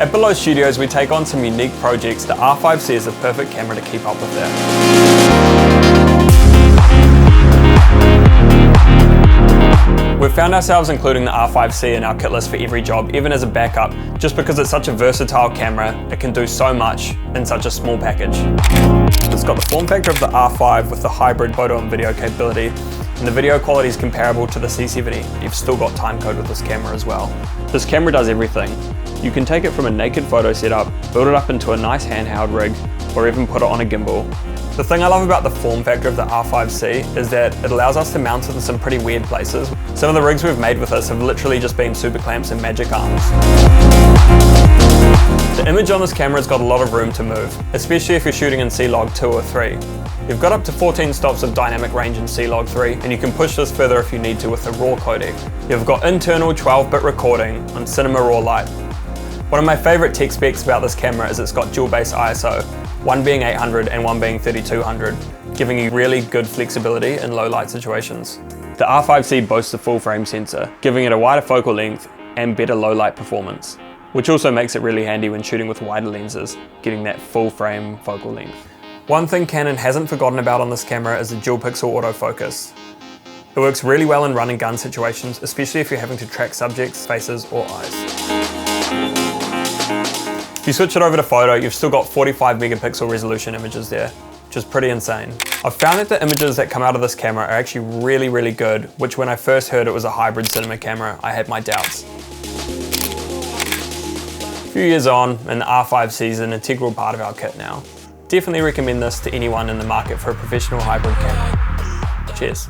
At Below Studios, we take on some unique projects. The R5C is the perfect camera to keep up with that. We've found ourselves including the R5C in our kit list for every job, even as a backup, just because it's such a versatile camera. It can do so much in such a small package. It's got the form factor of the R5 with the hybrid photo and video capability, and the video quality is comparable to the C70. You've still got timecode with this camera as well. This camera does everything. You can take it from a naked photo setup, build it up into a nice handheld rig, or even put it on a gimbal. The thing I love about the form factor of the R5C is that it allows us to mount it in some pretty weird places. Some of the rigs we've made with this have literally just been super clamps and magic arms. The image on this camera has got a lot of room to move, especially if you're shooting in C-Log 2 or 3. You've got up to 14 stops of dynamic range in C-Log 3, and you can push this further if you need to with the RAW codec. You've got internal 12-bit recording on Cinema Raw Lite. One of my favourite tech specs about this camera is it's got dual base ISO, one being 800 and one being 3200, giving you really good flexibility in low light situations. The R5C boasts a full frame sensor, giving it a wider focal length and better low light performance, which also makes it really handy when shooting with wider lenses, getting that full frame focal length. One thing Canon hasn't forgotten about on this camera is the dual pixel autofocus. It works really well in run and gun situations, especially if you're having to track subjects, faces or eyes. If you switch it over to photo, you've still got 45 megapixel resolution images there, which is pretty insane. I've found that the images that come out of this camera are actually really good, which when I first heard it was a hybrid cinema camera, I had my doubts. A few years on, and the R5C is an integral part of our kit now. Definitely recommend this to anyone in the market for a professional hybrid camera. Cheers.